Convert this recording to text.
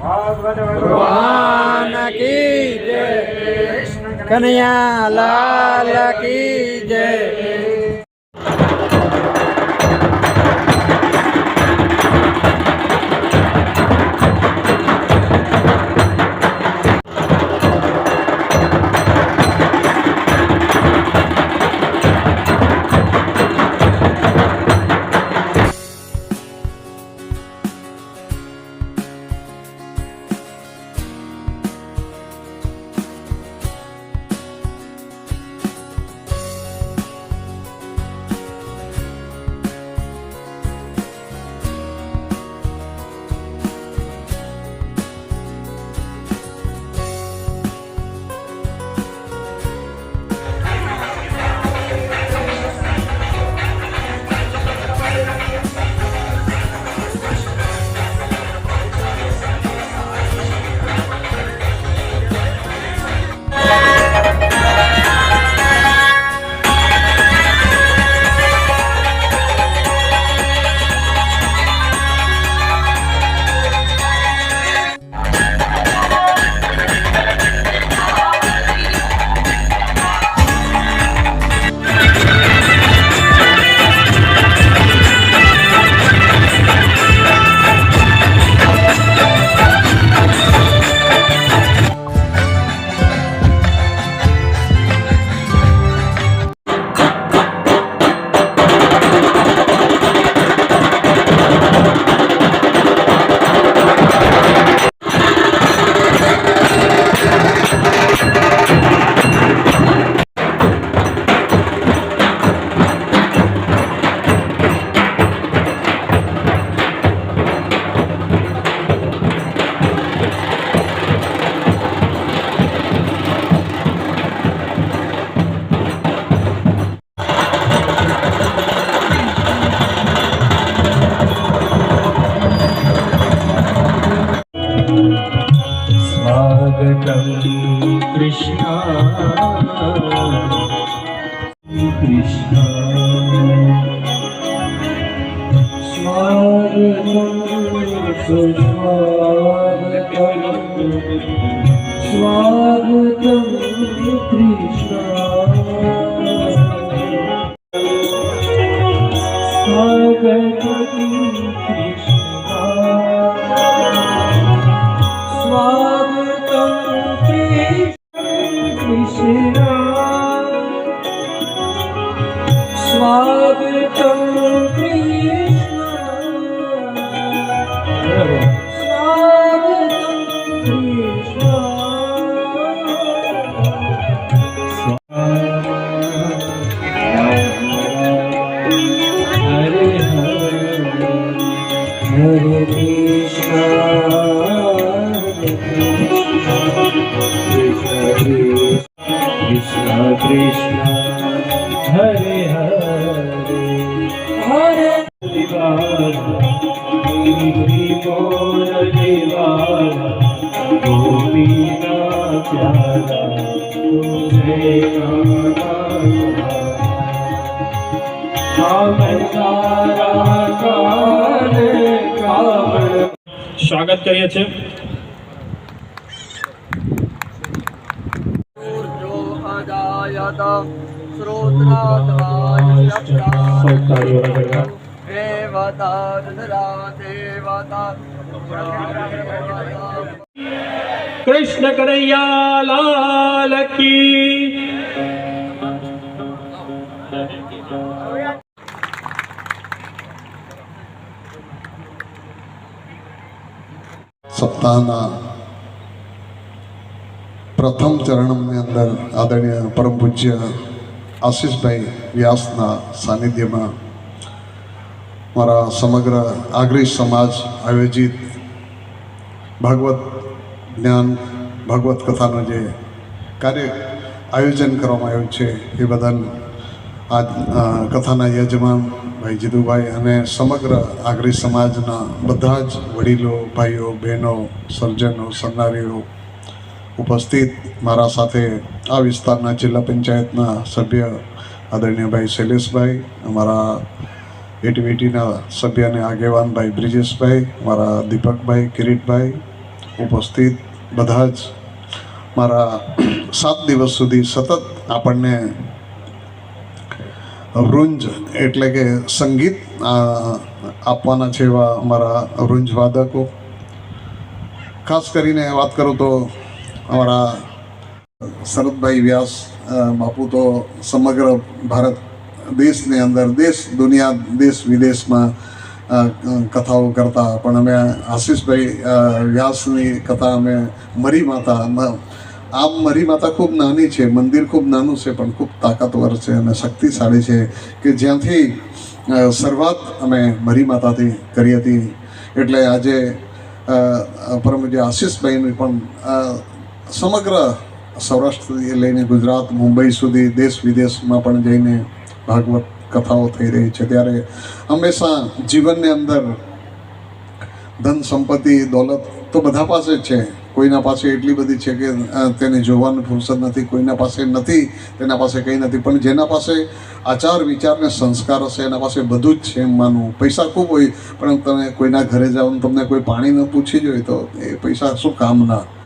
ભગવાન કી જય, કનૈયા લાલ કી જય। स्वागतं कृष्ण कृष्ण स्वागतं सुस्वागतं स्वागतं कृष्ण स्वागतं कृष्ण स्वागतं कृष्ण स्वागतं कृष्ण हरे हरे कृष्ण कृष्ण कृष्ण हरे हरे हरे बोल दीवाना गोपीना प्यारा तुझे સ્વાગત કરીએ છીએ। કૃષ્ણ કનૈયા લાલ કી। સપ્તાહના પ્રથમ ચરણની અંદર આદરણીય પરમ પૂજ્ય આશીષભાઈ વ્યાસના સાનિધ્યમાં મારા સમગ્ર આગ્રહી સમાજ આયોજિત ભાગવત જ્ઞાન ભાગવત કથાનું જે કાર્ય આયોજન કરવામાં આવ્યું છે એ બદલ આજ કથાના યજમાન ભાઈ જીતુભાઈ અને સમગ્ર આગ્રહી સમાજના બધા જ વડીલો ભાઈઓ બહેનો સર્જનો સન્નારીઓ ઉપસ્થિત મારા સાથે આ વિસ્તારના જિલ્લા પંચાયતના સભ્ય આદરણીય ભાઈ શૈલેષભાઈ, અમારા એટીવીટીના સભ્ય અને આગેવાન ભાઈ બ્રિજેશભાઈ, મારા દીપકભાઈ, કિરીટભાઈ, ઉપસ્થિત બધા જ મારા 7 દિવસ સુધી સતત આપણને વૃંજ એટલે કે સંગીત આપવાના છે એવા અમારા વૃંજ વાદકો. ખાસ કરીને વાત કરું તો અમારા શરદભાઈ વ્યાસ બાપુ તો સમગ્ર ભારત દેશની અંદર દુનિયા દેશ વિદેશમાં કથાઓ કરતા, પણ અમે આશીષભાઈ વ્યાસની કથા અમે મરી માતા, આમ મરી માતા ખૂબ નાની છે, મંદિર ખૂબ નાનું છે પણ ખૂબ તાકાતવર છે અને શક્તિશાળી છે, કે જ્યાંથી શરૂઆત અમે મરી માતાથી કરી હતી. એટલે આજે પરમ પૂજ્ય આશીષભાઈની પણ સમગ્ર સૌરાષ્ટ્રથી લઈને ગુજરાત, મુંબઈ સુધી, દેશ વિદેશમાં પણ જઈને ભાગવત કથાઓ થઈ રહી છે. ત્યારે હંમેશા જીવનની અંદર ધન સંપત્તિ દોલત તો બધા પાસે જ છે, કોઈના પાસે એટલી બધી છે કે તેને જોવાની ફુરસદ નથી, કોઈના પાસે નથી, તેના પાસે કંઈ નથી, પણ જેના પાસે આચાર વિચાર ને સંસ્કાર હશે એના પાસે બધું જ છે એમ માનવું. પૈસા ખૂબ હોય પણ તમે કોઈના ઘરે જાઓ તમને કોઈ પાણી ન પૂછી જોઈએ તો એ પૈસા શું કામના.